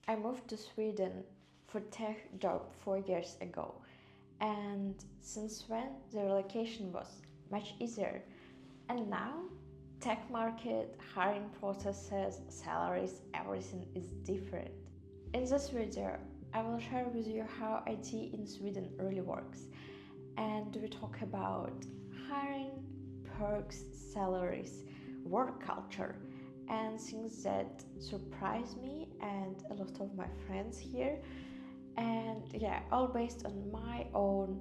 I moved to Sweden for tech job 4 years ago, and since when the relocation was much easier. And now, tech market, hiring processes, salaries, everything is different. In this video, I will share with you how IT in Sweden really works, and we talk about hiring, perks, salaries, work culture, and things that surprise me and a lot of my friends here. And yeah, all based on my own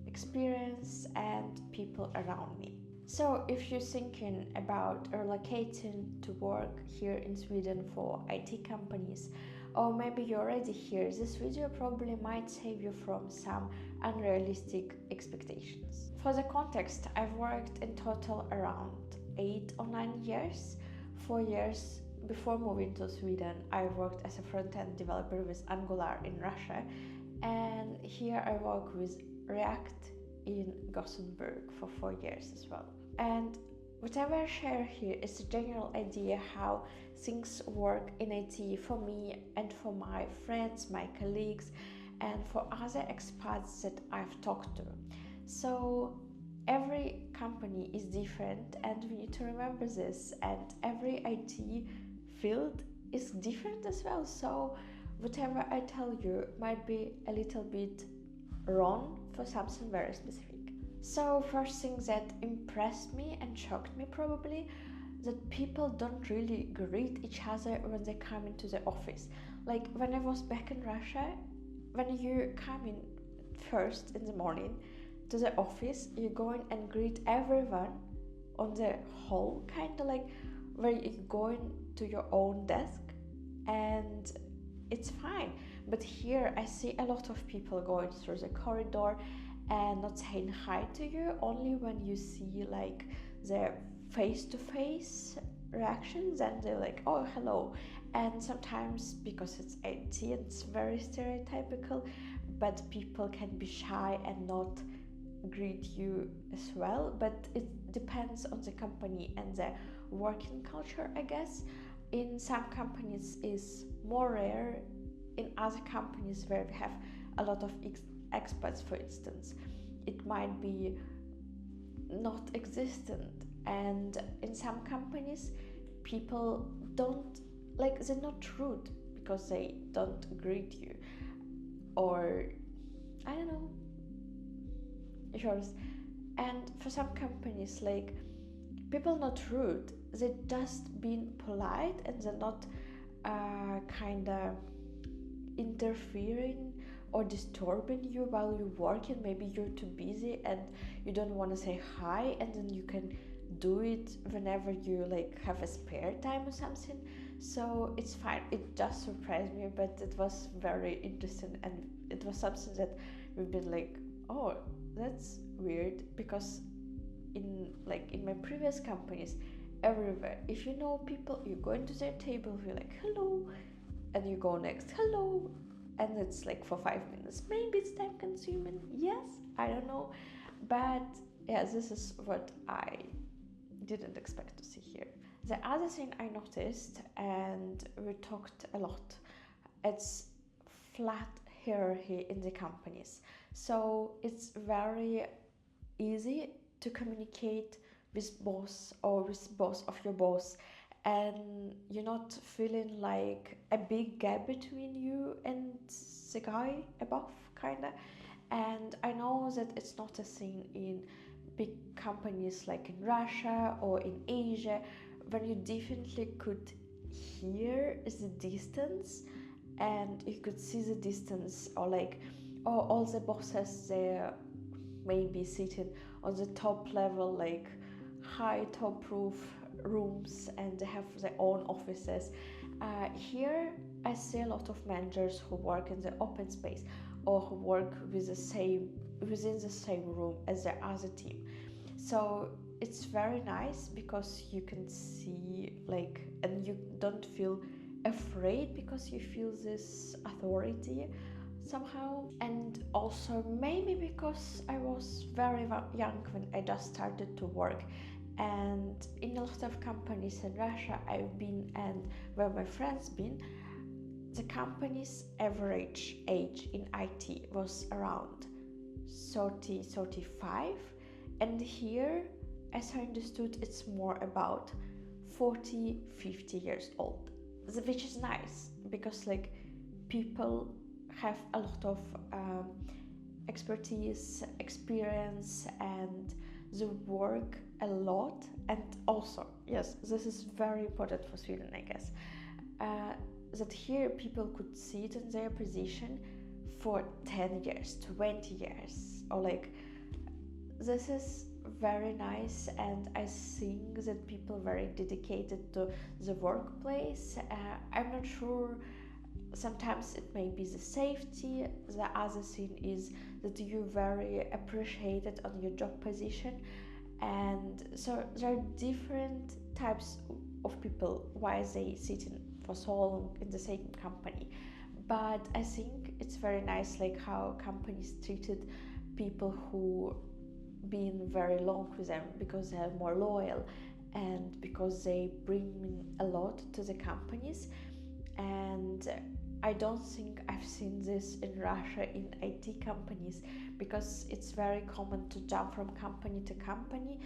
experience and people around me. So if you're thinking about relocating to work here in Sweden for IT companies, or maybe you're already here, this video probably might save you from some unrealistic expectations. For the context, I've worked in total around 8 or 9 years. 4 years before moving to Sweden, I worked as a front-end developer with Angular in Russia, and here I work with React in Gothenburg for 4 years as well. And whatever I share here is a general idea how things work in IT for me and for my friends, my colleagues, and for other expats that I've talked to. So every company is different, and we need to remember this, and every IT field is different as well. So whatever I tell you might be a little bit wrong for something very specific. So first thing that impressed me and shocked me probably, that people don't really greet each other when they come into the office. Like when I was back in Russia, when you come in first in the morning to the office, you go in and greet everyone on the hall, kind of like where you go in to your own desk, and it's fine. But here I see a lot of people going through the corridor and not saying hi to you, only when you see like their face-to-face reactions, and they're like, oh hello. And sometimes, because it's IT, it's very stereotypical, but people can be shy and not greet you as well. But it depends on the company and the working culture, I guess. In some companies is more rare, in other companies where we have a lot of expats, for instance, it might be not existent. And in some companies, people don't, like, they're not rude because they don't greet you, or I don't know, yours. And for some companies, like, people not rude, they just being polite, and they're not kinda interfering or disturbing you while you're working. Maybe you're too busy and you don't want to say hi, and then you can do it whenever you like have a spare time or something. So it's fine. It just surprised me, but it was very interesting, and it was something that we've been like, oh, that's weird, because in my previous companies, everywhere, if you know people, you go into their table, you're like hello, and you go next hello, and it's like for 5 minutes. Maybe it's time consuming, yes, I don't know, but yeah, this is what I didn't expect to see here. The other thing I noticed, and we talked a lot, it's flat hierarchy in the companies. So it's very easy to communicate with boss or with boss of your boss, and you're not feeling like a big gap between you and the guy above, kinda. And I know that it's not a thing in big companies like in Russia or in Asia, when you definitely could hear the distance, and you could see the distance, or like, or all the bosses, they're maybe sitting on the top level, like high top roof rooms, and they have their own offices. Here I see a lot of managers who work in the open space, or who work with within the same room as their other team. So it's very nice because you can see, like, and you don't feel afraid because you feel this authority somehow. And also maybe because I was very young when I just started to work, and in a lot of companies in Russia I've been, and where my friends been, the company's average age in IT was around 35, and here, as I understood, it's more about 40-50 years old, which is nice because like people have a lot of expertise, experience, and they work a lot. And also, yes, this is very important for Sweden, I guess, that here people could sit in their position for 10 years, 20 years, or like, this is very nice. And I think that people very dedicated to the workplace. I'm not sure, sometimes it may be the safety. The other thing is that you very appreciated on your job position. And so there are different types of people why they sit in for so long in the same company. But I think it's very nice like how companies treated people who been very long with them, because they are more loyal and because they bring a lot to the companies. And I don't think I've seen this in Russia in IT companies, because it's very common to jump from company to company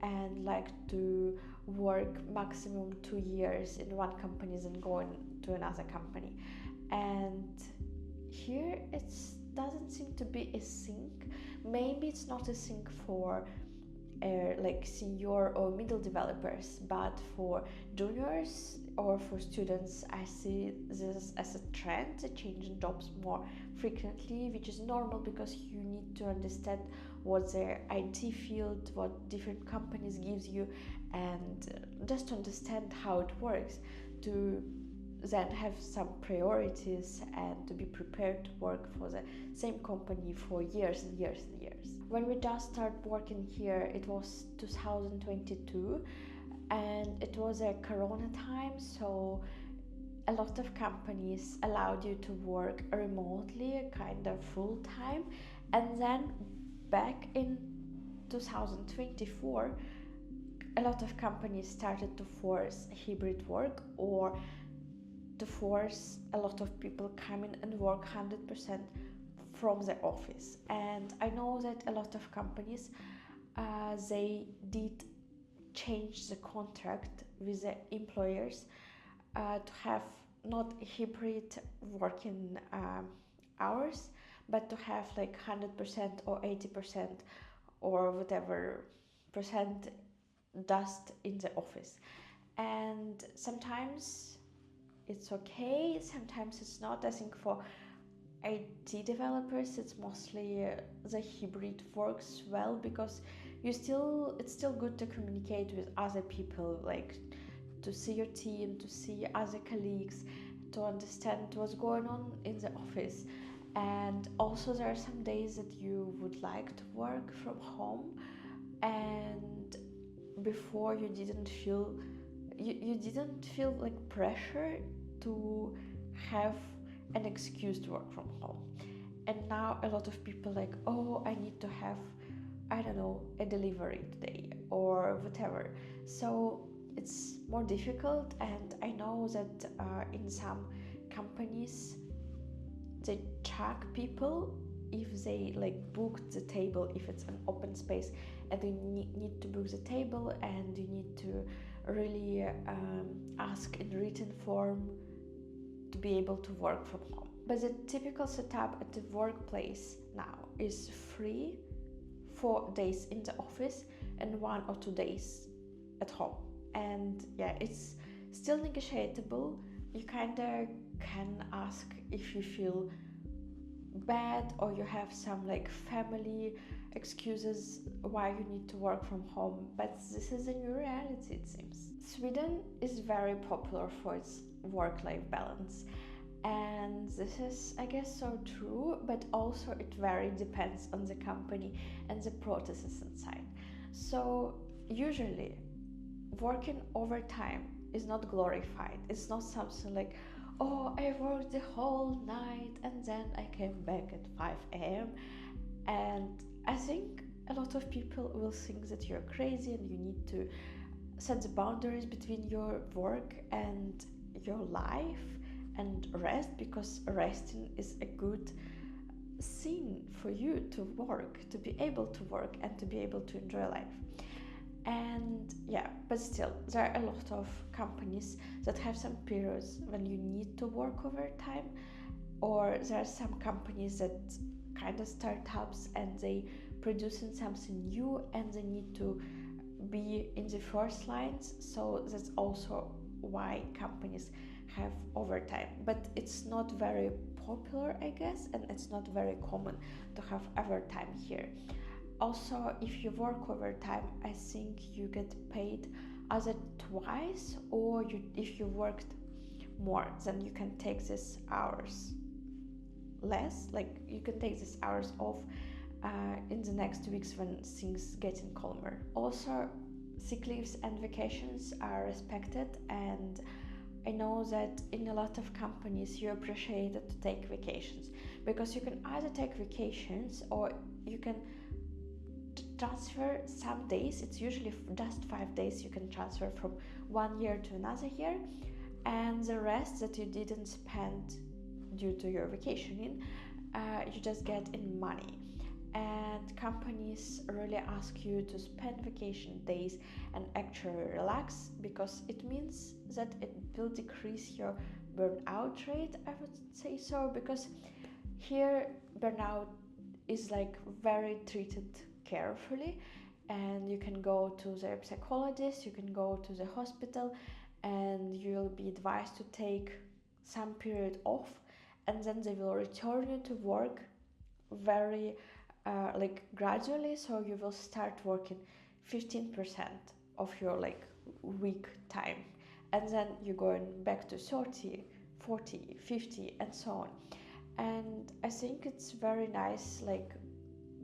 and like to work maximum 2 years in one company and going to another company. And here it doesn't seem to be a thing. Maybe it's not a thing for like senior or middle developers, but for juniors or for students, I see this as a trend, a change in jobs more frequently, which is normal because you need to understand what their IT field, what different companies gives you, and just to understand how it works, to then have some priorities and to be prepared to work for the same company for years and years and years. When we just started working here, it was 2022, and it was a corona time, so a lot of companies allowed you to work remotely, kind of full time. And then back in 2024, a lot of companies started to force hybrid work, or to force a lot of people come in and work 100% from the office. And I know that a lot of companies they did change the contract with the employers to have not hybrid working hours, but to have like 100% or 80% or whatever percent just in the office. And sometimes it's okay, sometimes it's not. I think for IT developers it's mostly the hybrid works well, because it's still good to communicate with other people, like to see your team, to see other colleagues, to understand what's going on in the office. And also there are some days that you would like to work from home, and before you didn't feel like pressure to have an excuse to work from home. And now a lot of people like, oh, I need to have, I don't know, a delivery today or whatever. So it's more difficult. And I know that in some companies they check people if they like booked the table, if it's an open space, and they need to book the table, and you need to really ask in written form to be able to work from home. But the typical setup at the workplace now is 4 days in the office and 1 or 2 days at home. And yeah, it's still negotiable. You kind of can ask if you feel bad or you have some like family excuses why you need to work from home, but this is a new reality, it seems. Sweden is very popular for its work-life balance, and this is, I guess, so true, but also it very depends on the company and the processes inside. So usually working overtime is not glorified. It's not something like, oh, I worked the whole night and then I came back at 5 a.m. And I think a lot of people will think that you're crazy and you need to set the boundaries between your work and your life. and rest, because resting is a good scene for you to work, to be able to work and to be able to enjoy life. And yeah, but still, there are a lot of companies that have some periods when you need to work overtime, or there are some companies that kind of startups and they producing something new and they need to be in the first lines. So that's also why companies have overtime, but it's not very popular, I guess, and it's not very common to have overtime here. Also, if you work overtime, I think you get paid either twice, or if you worked more, then you can take these hours less, like you can take these hours off in the next weeks when things getting calmer. Also, sick leaves and vacations are respected, and I know that in a lot of companies you appreciate it to take vacations, because you can either take vacations or you can transfer some days. It's usually just 5 days you can transfer from one year to another year, and the rest that you didn't spend due to your vacationing, you just get in money. And companies really ask you to spend vacation days and actually relax, because it means that it will decrease your burnout rate, I would say so, because here burnout is like very treated carefully, and you can go to the psychologist, you can go to the hospital, and you'll be advised to take some period off, and then they will return you to work very like gradually. So you will start working 15% of your like week time, and then you're going back to 30, 40, 50, and so on. And I think it's very nice, like,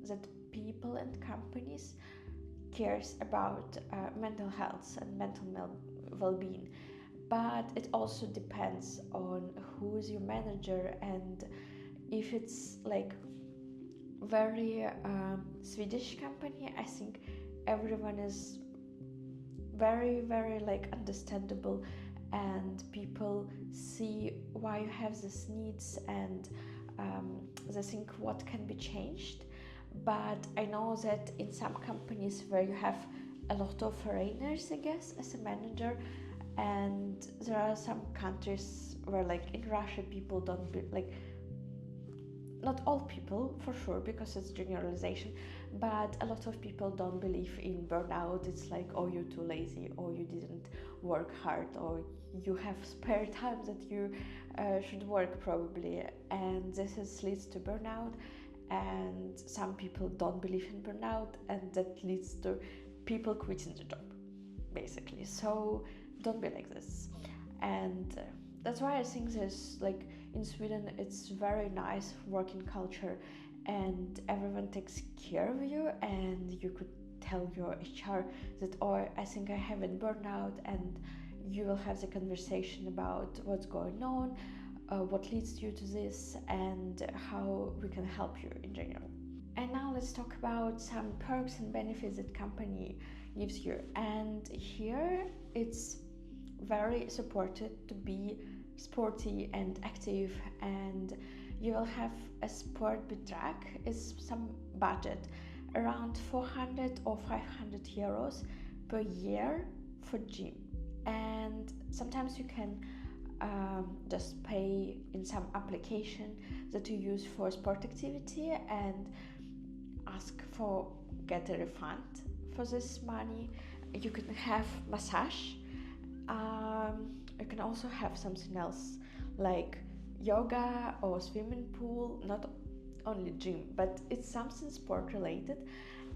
that people and companies cares about mental health and mental well-being, but it also depends on who is your manager, and if it's like very Swedish company, I think everyone is very like understandable, and people see why you have these needs, and they think what can be changed. But I know that in some companies where you have a lot of foreigners, I guess, as a manager, and there are some countries where, like in Russia, people don't be, like, not all people for sure, because it's generalization, but a lot of people don't believe in burnout. It's like, oh, you're too lazy, or you didn't work hard, or you have spare time that you should work probably, and this leads to burnout. And some people don't believe in burnout, and that leads to people quitting the job, basically. So don't be like this. And that's why I think there's, like, in Sweden it's very nice working culture, and everyone takes care of you, and you could tell your HR that, oh, I think I have a burnout, and you will have the conversation about what's going on, what leads you to this, and how we can help you in general. And now let's talk about some perks and benefits that company gives you. And here it's very supported to be sporty and active, and you will have a sport track. Is some budget around 400 or 500 euros per year for gym, and sometimes you can just pay in some application that you use for sport activity and ask for get a refund for this money. You can have massage. You can also have something else like yoga or swimming pool, not only gym, but it's something sport related.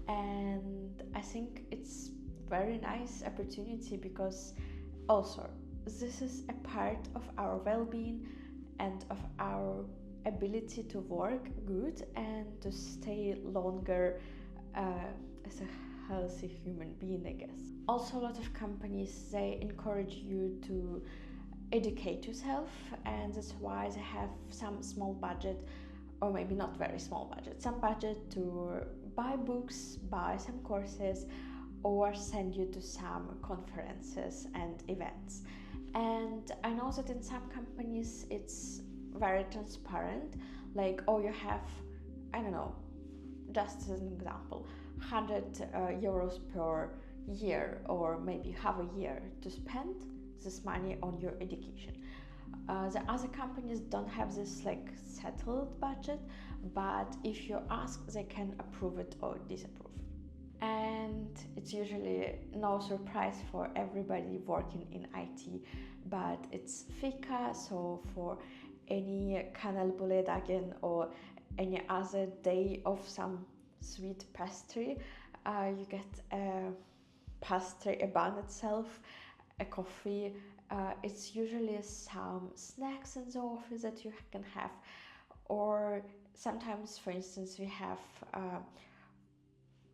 And I think it's very nice opportunity, because also this is a part of our well-being and of our ability to work good and to stay longer as a healthy human being, I guess. Also, a lot of companies, they encourage you to educate yourself, and that's why they have some small budget, or maybe not very small budget, some budget to buy books, buy some courses, or send you to some conferences and events. And I know that in some companies it's very transparent, like, oh, you have, I don't know, just as an example, 100 euros per year, or maybe half a year to spend this money on your education. The other companies don't have this like settled budget, but if you ask, they can approve it or disapprove. And it's usually no surprise for everybody working in IT, but it's fika, so for any kanelbuledagen or any other day of some sweet pastry, you get a pastry, a bun itself, a coffee. It's usually some snacks in the office that you can have, or sometimes, for instance, we have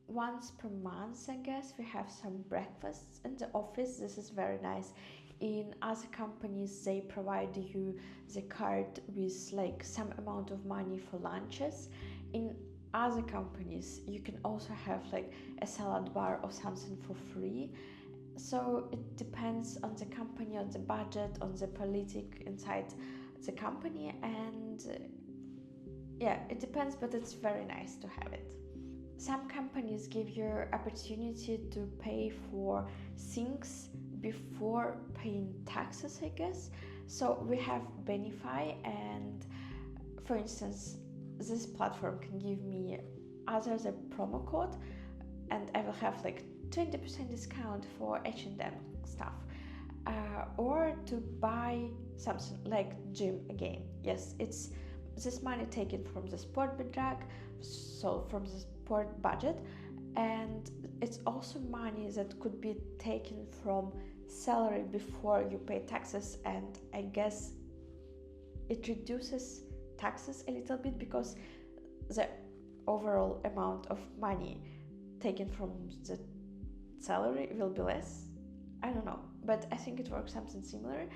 once per month, I guess, we have some breakfasts in the office. This is very nice. In other companies, they provide you the card with like some amount of money for lunches. In other companies, you can also have like a salad bar or something for free. So it depends on the company, on the budget, on the politic inside the company, and yeah, it depends, but it's very nice to have it. Some companies give you opportunity to pay for things before paying taxes, I guess. So we have Benify, and for instance, this platform can give me either the promo code, and I will have like 20% discount for H&M stuff, or to buy something like gym again. Yes, it's this money taken from the sport budget, so from the sport budget, and it's also money that could be taken from salary before you pay taxes, and I guess it reduces taxes a little bit because the overall amount of money taken from the salary will be less. I don't know, but I think it works something similar,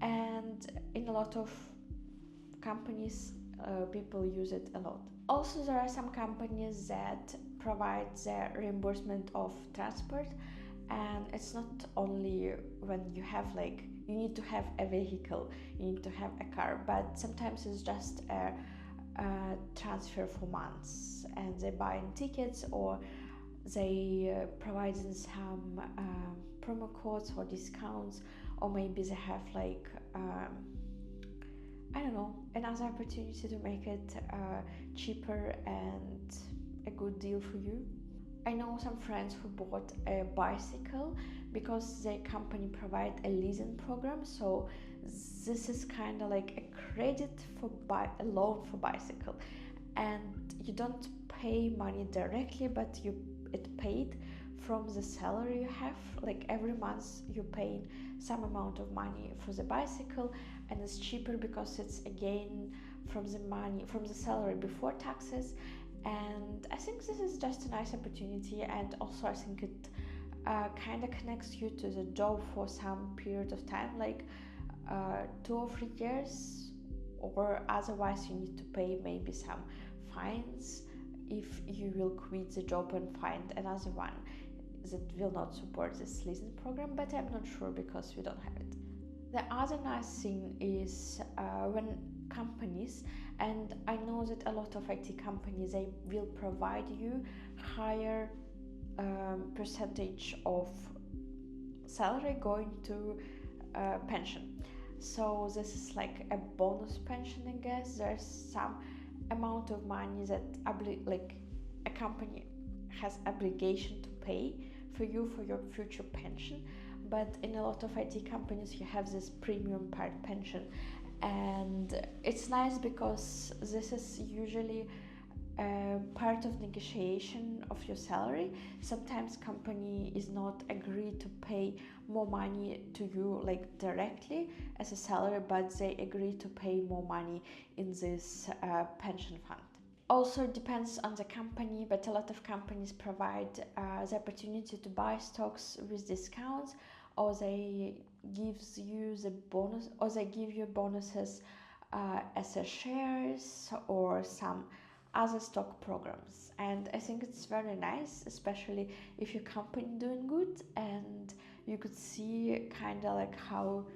and in a lot of companies people use it a lot. Also, there are some companies that provide the reimbursement of transport, and it's not only when you have like you need to have a vehicle, you need to have a car, but sometimes it's just a transfer for months, and they buy tickets, or they provide some promo codes or discounts, or maybe they have like I don't know, another opportunity to make it cheaper and a good deal for you. I know some friends who bought a bicycle because their company provide a leasing program. So this is kind of like a credit for a loan for bicycle, and you don't pay money directly, but it paid from the salary you have. Like every month you pay some amount of money for the bicycle, and it's cheaper because it's again from the salary before taxes. And I think this is just a nice opportunity, and also I think it kind of connects you to the job for some period of time, like 2 or 3 years, or otherwise you need to pay maybe some fines if you will quit the job and find another one that will not support this leasing program, but I'm not sure because we don't have it. The other nice thing is when companies, and I know that a lot of IT companies, they will provide you higher percentage of salary going to pension. So this is like a bonus pension, I guess. There's some amount of money that like a company has obligation to pay for you for your future pension, but in a lot of IT companies you have this premium part pension, and it's nice because this is usually part of negotiation of your salary. Sometimes company is not agreed to pay more money to you like directly as a salary, but they agree to pay more money in this pension fund. Also depends on the company, but a lot of companies provide the opportunity to buy stocks with discounts, or they gives you the bonus, or they give you bonuses as a shares or some other stock programs. And I think it's very nice, especially if your company doing good and you could see kind of like how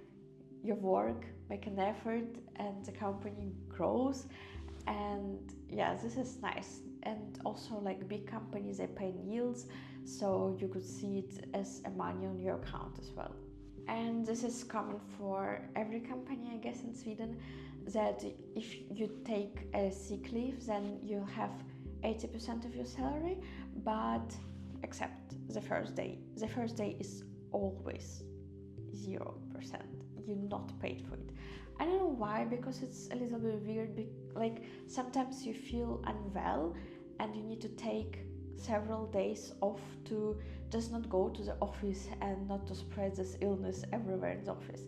you work, make an effort, and the company grows. And yeah, this is nice. And also, like big companies, they pay in yields, so you could see it as a money on your account as well. And this is common for every company, I guess, in Sweden, that if you take a sick leave, then you'll have 80% of your salary, but except the first day. The first day is always 0%. You're not paid for it. I don't know why, because it's a little bit weird. Like sometimes you feel unwell and you need to take several days off to just not go to the office and not to spread this illness everywhere in the office.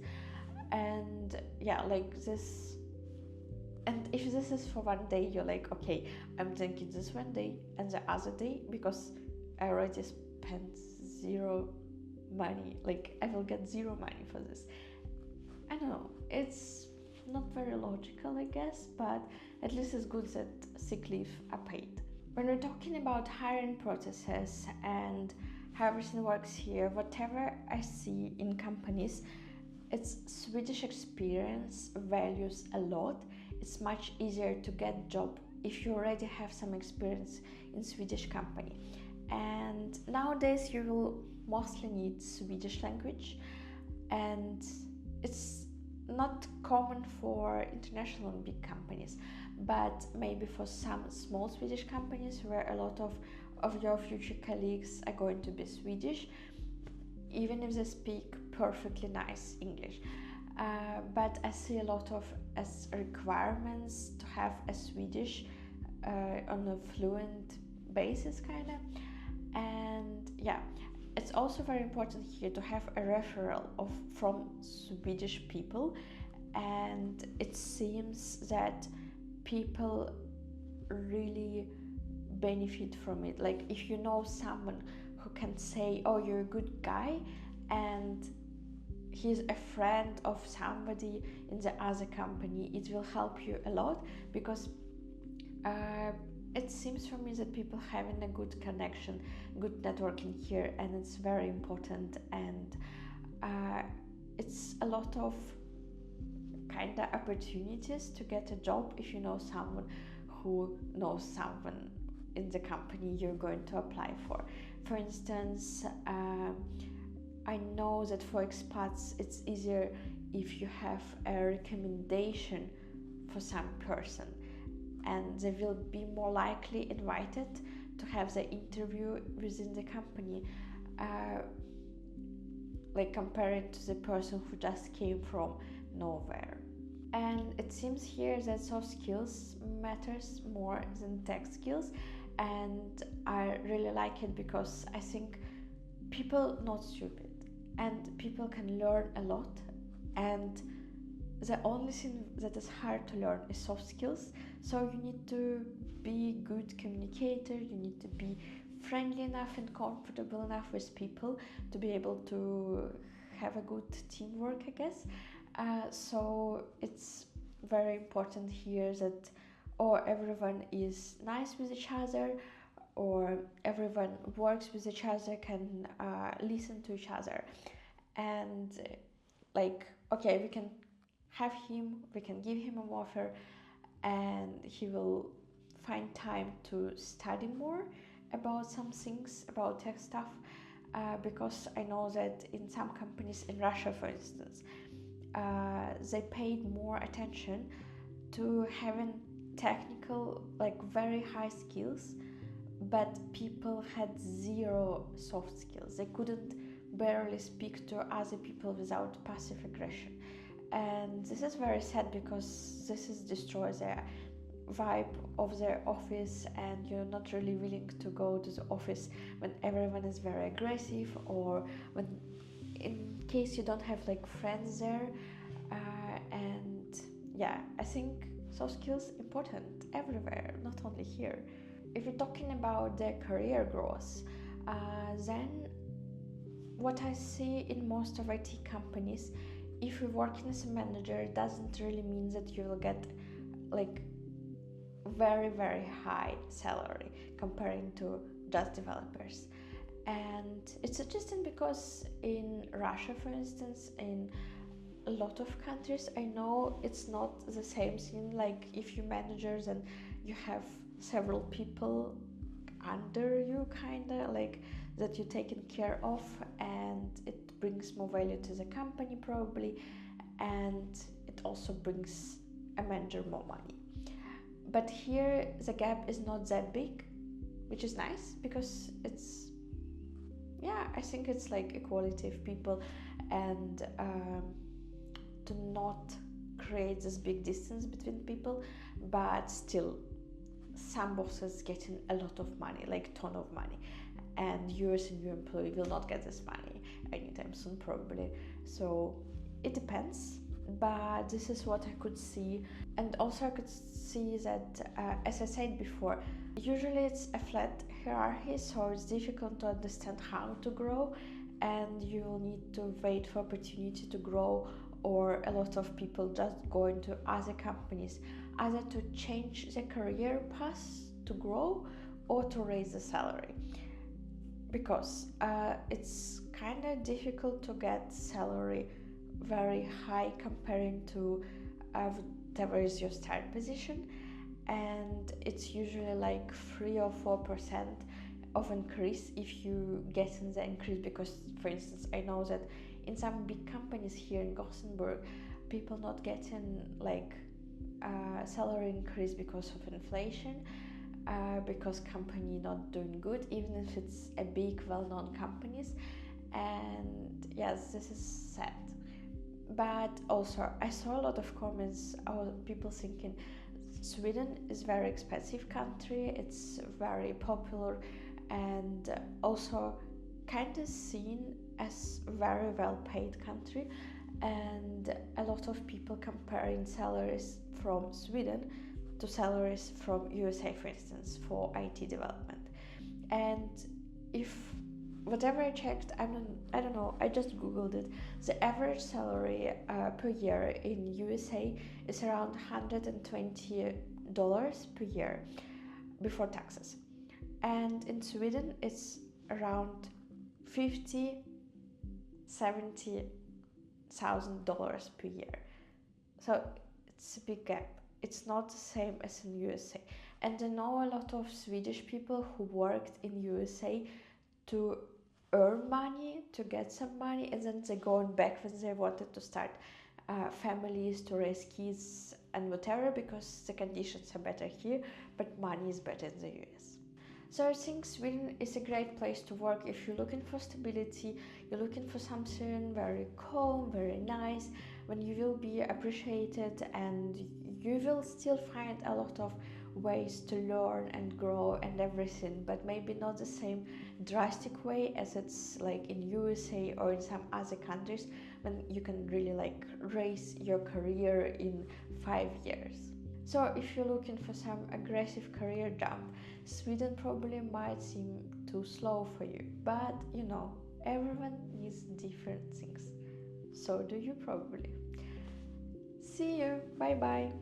And yeah, like this. And if this is for one day, you're like, okay, I'm taking this one day and the other day because I already spent zero money. Like I will get zero money for this. I don't know. It's not very logical, I guess, but at least it's good that sick leave are paid. When we're talking about hiring processes and how everything works here, whatever I see in companies, it's Swedish experience values a lot. It's much easier to get job if you already have some experience in Swedish company. And nowadays you will mostly need Swedish language, and it's not common for international and big companies, but maybe for some small Swedish companies where a lot of your future colleagues are going to be Swedish, even if they speak perfectly nice English. But I see a lot of as requirements to have a Swedish on a fluent basis, kind of. And yeah, it's also very important here to have a referral from Swedish people, and it seems that people really benefit from it. Like if you know someone who can say, oh, you're a good guy, and he's a friend of somebody in the other company, it will help you a lot, because it seems for me that people having a good connection, good networking here, and it's very important. And it's a lot of kind of opportunities to get a job if you know someone who knows someone in the company you're going to apply for. For instance, I know that for expats it's easier if you have a recommendation for some person, and they will be more likely invited to have the interview within the company, like compared to the person who just came from nowhere. And it seems here that soft skills matters more than tech skills, and I really like it because I think people not stupid, and people can learn a lot, and the only thing that is hard to learn is soft skills. So you need to be good communicator, you need to be friendly enough and comfortable enough with people to be able to have a good teamwork, I guess. So it's very important here that or everyone is nice with each other, or everyone works with each other, can listen to each other. And like, okay, we can have him, we can give him an offer, and he will find time to study more about some things, about tech stuff, because I know that in some companies in Russia, for instance, they paid more attention to having technical, like very high skills, but people had zero soft skills. They couldn't barely speak to other people without passive aggression. And this is very sad, because this is destroys the vibe of their office, and you're not really willing to go to the office when everyone is very aggressive, or when in case you don't have like friends there. And yeah, I think soft skills important everywhere, not only here. If we're talking about the career growth, then what I see in most of IT companies, if you're working as a manager, it doesn't really mean that you will get like very high salary comparing to just developers. And it's interesting because in Russia, for instance, in a lot of countries. I know it's not the same thing, like if you managers and you have several people under you, kinda like that you're taken care of, and it brings more value to the company probably, and it also brings a manager more money. But here the gap is not that big, which is nice because it's, yeah, I think it's like equality of people, and to not create this big distance between people, but still some bosses getting a lot of money, like ton of money, and you as a new employee will not get this money anytime soon probably. So it depends, but this is what I could see. And also I could see that, as I said before, usually it's a flat hierarchy, so it's difficult to understand how to grow, and you will need to wait for opportunity to grow, or a lot of people just go into other companies either to change their career path to grow or to raise the salary, because it's kind of difficult to get salary very high comparing to whatever is your start position, and it's usually like 3 or 4% of increase if you get in the increase. Because for instance, I know that in some big companies here in Gothenburg, people not getting like salary increase because of inflation, because company not doing good, even if it's a big well-known companies. And yes, this is sad. But also I saw a lot of comments of people thinking Sweden is very expensive country, it's very popular, and also kind of seen as very well paid country, and a lot of people comparing salaries from Sweden to salaries from USA, for instance, for IT development. And if whatever I checked, I don't know, I just googled it, the average salary per year in USA is around $120 per year before taxes, and in Sweden it's around 50-70,000 dollars per year. So it's a big gap. It's not the same as in USA. And I know a lot of Swedish people who worked in USA to earn money, to get some money, and then they go back when they wanted to start families, to raise kids and whatever, because the conditions are better here, but money is better in the US. So I think Sweden is a great place to work if you're looking for stability, you're looking for something very calm, very nice, when you will be appreciated, and you will still find a lot of ways to learn and grow and everything, but maybe not the same drastic way as it's like in USA or in some other countries, when you can really like raise your career in 5 years. So if you're looking for some aggressive career jump, Sweden probably might seem too slow for you, but you know, everyone needs different things. So do you probably. See you, bye bye.